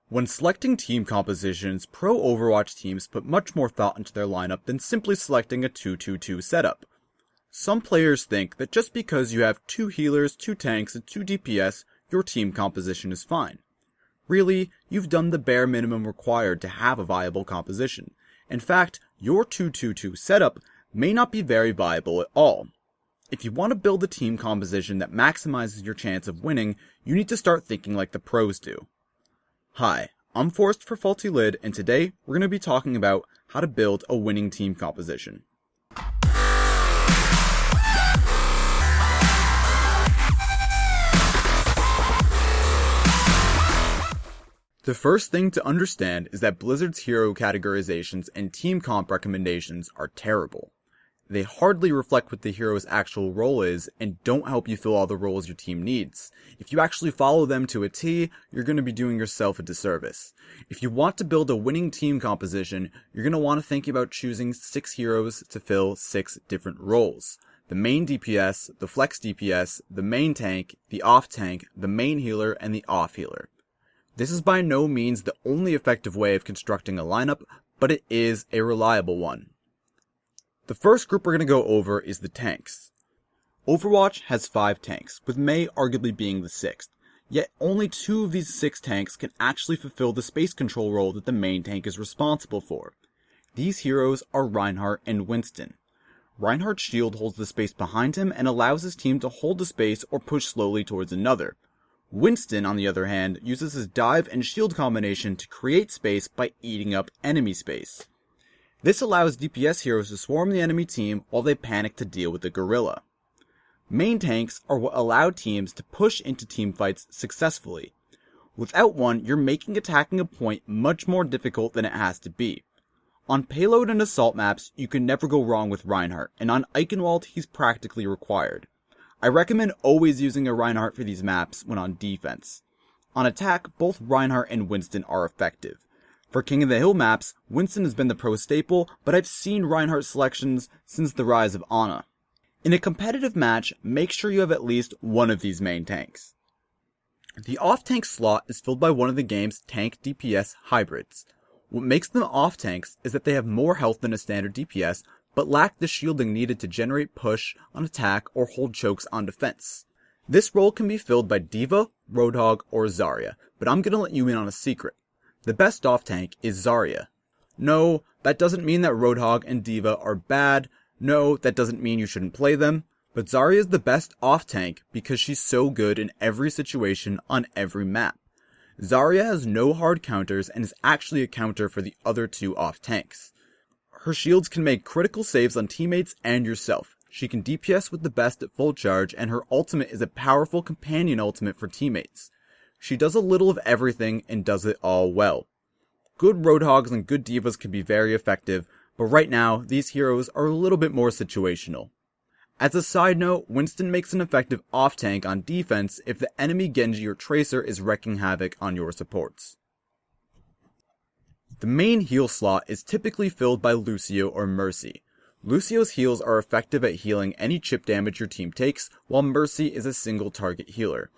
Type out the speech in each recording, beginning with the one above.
When selecting team compositions, pro Overwatch teams put much more thought into their lineup than simply selecting a 2-2-2 setup. Some players think that just because you have 2 healers, 2 tanks, and 2 DPS, your team composition is fine. Really, you've done the bare minimum required to have a viable composition. In fact, your 2-2-2 setup may not be very viable at all. If you want to build a team composition that maximizes your chance of winning, you need to start thinking like the pros do. Hi, I'm Forrest for Faulty Lid, and today we're going to be talking about how to build a winning team composition. The first thing to understand is that Blizzard's hero categorizations and team comp recommendations are terrible. They hardly reflect what the hero's actual role is and don't help you fill all the roles your team needs. If you actually follow them to a T, you're going to be doing yourself a disservice. If you want to build a winning team composition, you're going to want to think about choosing 6 heroes to fill 6 different roles. The main DPS, the flex DPS, the main tank, the off tank, the main healer, and the off healer. This is by no means the only effective way of constructing a lineup, but it is a reliable one. The first group we're going to go over is the tanks. Overwatch has 5 tanks, with Mei arguably being the 6th, yet only 2 of these 6 tanks can actually fulfill the space control role that the main tank is responsible for. These heroes are Reinhardt and Winston. Reinhardt's shield holds the space behind him and allows his team to hold the space or push slowly towards another. Winston, on the other hand, uses his dive and shield combination to create space by eating up enemy space. This allows DPS heroes to swarm the enemy team while they panic to deal with the gorilla. Main tanks are what allow teams to push into teamfights successfully. Without one, you're making attacking a point much more difficult than it has to be. On payload and assault maps, you can never go wrong with Reinhardt, and on Eichenwald, he's practically required. I recommend always using a Reinhardt for these maps when on defense. On attack, both Reinhardt and Winston are effective. For King of the Hill maps, Winston has been the pro staple, but I've seen Reinhardt selections since the rise of Ana. In a competitive match, make sure you have at least one of these main tanks. The off-tank slot is filled by one of the game's tank DPS hybrids. What makes them off-tanks is that they have more health than a standard DPS, but lack the shielding needed to generate push on attack or hold chokes on defense. This role can be filled by D.Va, Roadhog, or Zarya, but I'm gonna let you in on a secret. The best off-tank is Zarya. No, that doesn't mean that Roadhog and D.Va are bad. No, that doesn't mean you shouldn't play them. But Zarya is the best off-tank because she's so good in every situation on every map. Zarya has no hard counters and is actually a counter for the other 2 off-tanks. Her shields can make critical saves on teammates and yourself. She can DPS with the best at full charge, and her ultimate is a powerful companion ultimate for teammates. She does a little of everything and does it all well. Good Roadhogs and good D.Vas can be very effective, but right now, these heroes are a little bit more situational. As a side note, Winston makes an effective off-tank on defense if the enemy Genji or Tracer is wreaking havoc on your supports. The main heal slot is typically filled by Lucio or Mercy. Lucio's heals are effective at healing any chip damage your team takes, while Mercy is a single target healer.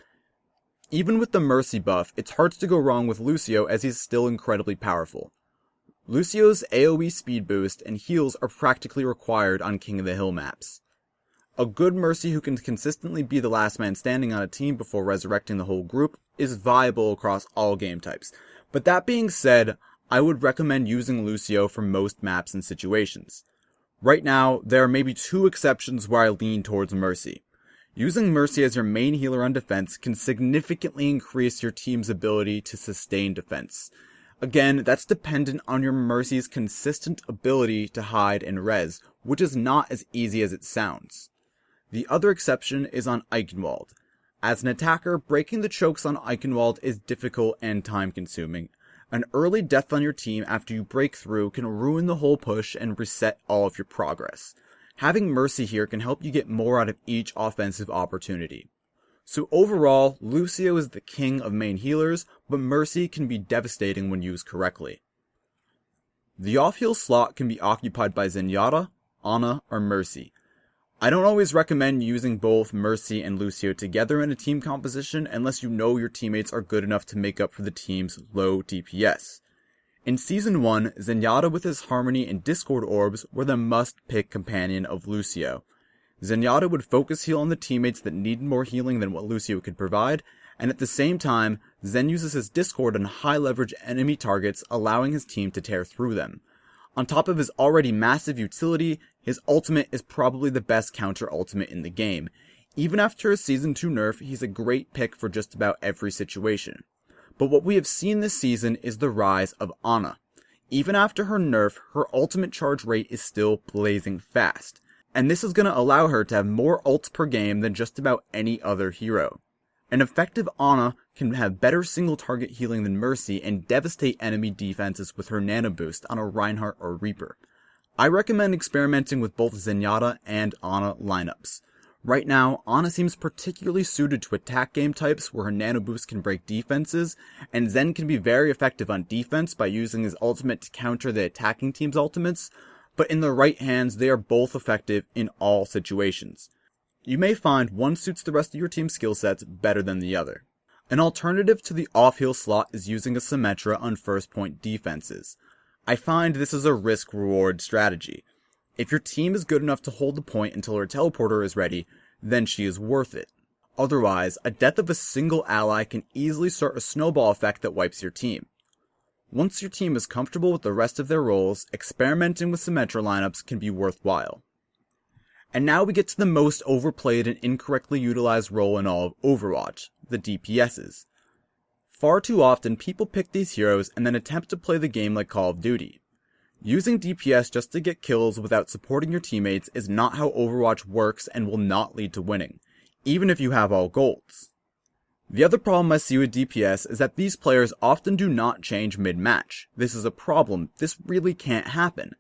Even with the Mercy buff, it's hard to go wrong with Lucio as he's still incredibly powerful. Lucio's AoE speed boost and heals are practically required on King of the Hill maps. A good Mercy who can consistently be the last man standing on a team before resurrecting the whole group is viable across all game types. But that being said, I would recommend using Lucio for most maps and situations. Right now, there are maybe 2 exceptions where I lean towards Mercy. Using Mercy as your main healer on defense can significantly increase your team's ability to sustain defense. Again, that's dependent on your Mercy's consistent ability to hide and res, which is not as easy as it sounds. The other exception is on Eichenwald. As an attacker, breaking the chokes on Eichenwald is difficult and time-consuming. An early death on your team after you break through can ruin the whole push and reset all of your progress. Having Mercy here can help you get more out of each offensive opportunity. So overall, Lucio is the king of main healers, but Mercy can be devastating when used correctly. The off-heal slot can be occupied by Zenyatta, Ana, or Mercy. I don't always recommend using both Mercy and Lucio together in a team composition unless you know your teammates are good enough to make up for the team's low DPS. In Season 1, Zenyatta with his Harmony and Discord Orbs were the must-pick companion of Lucio. Zenyatta would focus heal on the teammates that needed more healing than what Lucio could provide, and at the same time, Zen uses his Discord on high-leverage enemy targets, allowing his team to tear through them. On top of his already massive utility, his ultimate is probably the best counter ultimate in the game. Even after a Season 2 nerf, he's a great pick for just about every situation. But what we have seen this season is the rise of Ana. Even after her nerf, her ultimate charge rate is still blazing fast, and this is going to allow her to have more ults per game than just about any other hero. An effective Ana can have better single target healing than Mercy and devastate enemy defenses with her nano boost on a Reinhardt or Reaper. I recommend experimenting with both Zenyatta and Ana lineups. Right now, Ana seems particularly suited to attack game types where her nano boost can break defenses, and Zen can be very effective on defense by using his ultimate to counter the attacking team's ultimates, but in the right hands they are both effective in all situations. You may find one suits the rest of your team's skill sets better than the other. An alternative to the off-heal slot is using a Symmetra on first point defenses. I find this is a risk-reward strategy. If your team is good enough to hold the point until her teleporter is ready, then she is worth it. Otherwise, a death of a single ally can easily start a snowball effect that wipes your team. Once your team is comfortable with the rest of their roles, experimenting with Symmetra lineups can be worthwhile. And now we get to the most overplayed and incorrectly utilized role in all of Overwatch, the DPSs. Far too often people pick these heroes and then attempt to play the game like Call of Duty. Using DPS just to get kills without supporting your teammates is not how Overwatch works and will not lead to winning, even if you have all golds. The other problem I see with DPS is that these players often do not change mid-match. This is a problem. This really can't happen.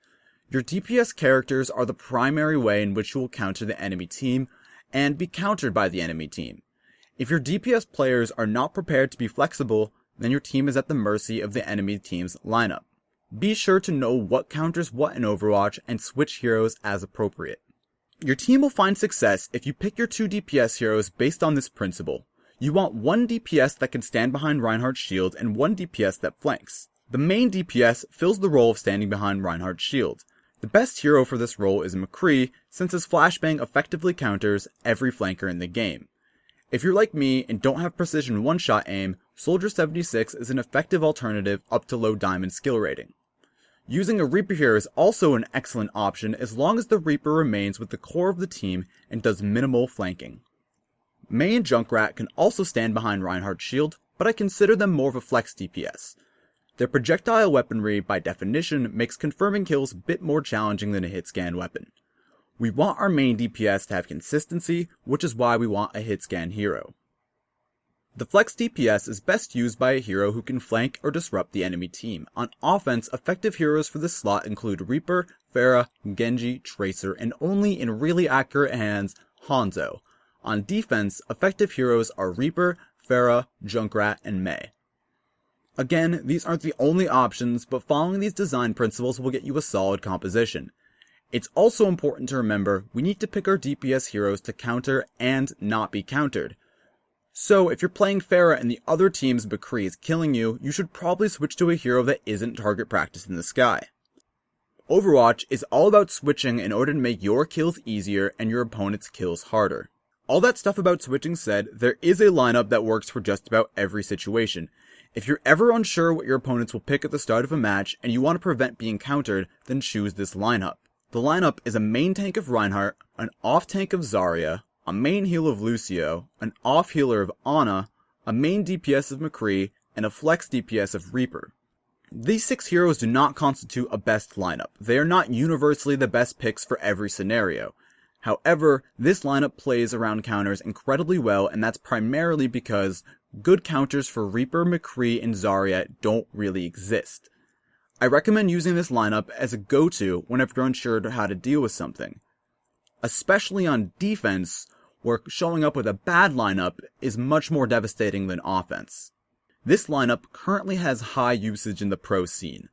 Your DPS characters are the primary way in which you will counter the enemy team, and be countered by the enemy team. If your DPS players are not prepared to be flexible, then your team is at the mercy of the enemy team's lineup. Be sure to know what counters what in Overwatch and switch heroes as appropriate. Your team will find success if you pick your two DPS heroes based on this principle. You want one DPS that can stand behind Reinhardt's shield and one DPS that flanks. The main DPS fills the role of standing behind Reinhardt's shield. The best hero for this role is McCree, since his flashbang effectively counters every flanker in the game. If you're like me and don't have precision one-shot aim, Soldier 76 is an effective alternative up to low diamond skill rating. Using a Reaper here is also an excellent option as long as the Reaper remains with the core of the team and does minimal flanking. Mei and Junkrat can also stand behind Reinhardt's shield, but I consider them more of a flex DPS. Their projectile weaponry, by definition, makes confirming kills a bit more challenging than a hit-scan weapon. We want our main DPS to have consistency, which is why we want a hit-scan hero. The flex DPS is best used by a hero who can flank or disrupt the enemy team. On offense, effective heroes for this slot include Reaper, Pharah, Genji, Tracer, and only in really accurate hands, Hanzo. On defense, effective heroes are Reaper, Pharah, Junkrat, and Mei. Again, these aren't the only options, but following these design principles will get you a solid composition. It's also important to remember we need to pick our DPS heroes to counter and not be countered. So if you're playing Pharah and the other team's McCree is killing you, you should probably switch to a hero that isn't target practice in the sky. Overwatch is all about switching in order to make your kills easier and your opponent's kills harder. All that stuff about switching said, there is a lineup that works for just about every situation. If you're ever unsure what your opponents will pick at the start of a match and you want to prevent being countered, then choose this lineup. The lineup is a main tank of Reinhardt, an off tank of Zarya, a main heal of Lucio, an off healer of Ana, a main DPS of McCree, and a flex DPS of Reaper. These 6 heroes do not constitute a best lineup. They are not universally the best picks for every scenario. However, this lineup plays around counters incredibly well, and that's primarily because good counters for Reaper, McCree, and Zarya don't really exist. I recommend using this lineup as a go-to whenever you're unsure how to deal with something. Especially on defense, where showing up with a bad lineup is much more devastating than offense. This lineup currently has high usage in the pro scene.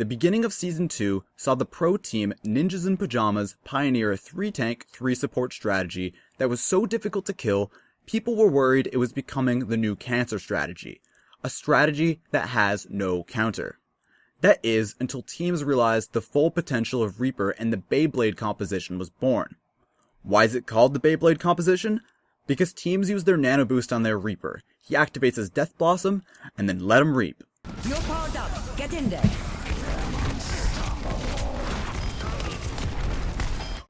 The beginning of Season 2 saw the pro team Ninjas in Pajamas pioneer a 3-tank, 3-support strategy that was so difficult to kill, people were worried it was becoming the new cancer strategy, a strategy that has no counter. That is, until teams realized the full potential of Reaper and the Beyblade composition was born. Why is it called the Beyblade composition? Because teams use their Nano Boost on their Reaper. He activates his Death Blossom, and then let him reap. You're powered up. Get in there.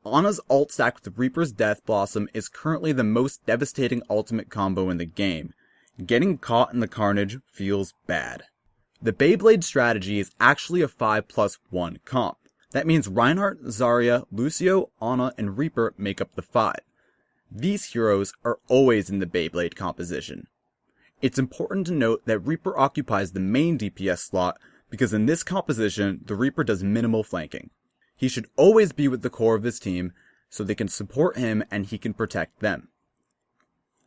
Ana's ult stacked with Reaper's Death Blossom is currently the most devastating ultimate combo in the game. Getting caught in the carnage feels bad. The Beyblade strategy is actually a 5+1 comp. That means Reinhardt, Zarya, Lucio, Ana, and Reaper make up the 5. These heroes are always in the Beyblade composition. It's important to note that Reaper occupies the main DPS slot because in this composition, the Reaper does minimal flanking. He should always be with the core of his team so they can support him and he can protect them.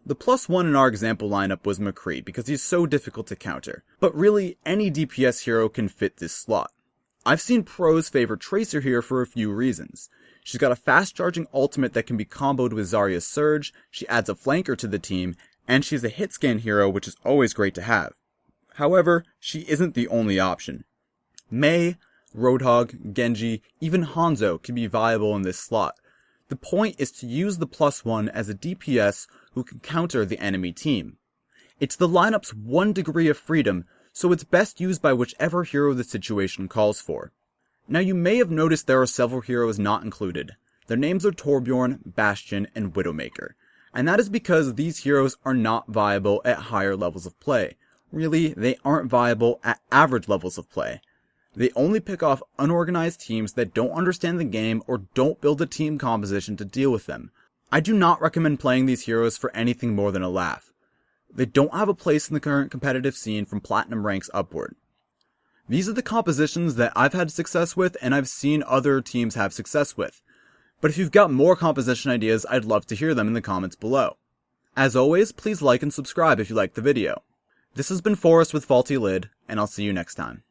The +1 in our example lineup was McCree because he's so difficult to counter, but really any DPS hero can fit this slot. I've seen pros favor Tracer here for a few reasons. She's got a fast charging ultimate that can be comboed with Zarya's Surge, she adds a flanker to the team, and she's a hit scan hero which is always great to have. However, she isn't the only option. Mei, Roadhog, Genji, even Hanzo can be viable in this slot. The point is to use the +1 as a DPS who can counter the enemy team. It's the lineup's one degree of freedom, so it's best used by whichever hero the situation calls for. Now you may have noticed there are several heroes not included. Their names are Torbjorn, Bastion, and Widowmaker. And that is because these heroes are not viable at higher levels of play. Really, they aren't viable at average levels of play. They only pick off unorganized teams that don't understand the game or don't build a team composition to deal with them. I do not recommend playing these heroes for anything more than a laugh. They don't have a place in the current competitive scene from platinum ranks upward. These are the compositions that I've had success with and I've seen other teams have success with. But if you've got more composition ideas, I'd love to hear them in the comments below. As always, please like and subscribe if you liked the video. This has been Forrest with Faulty Lid, and I'll see you next time.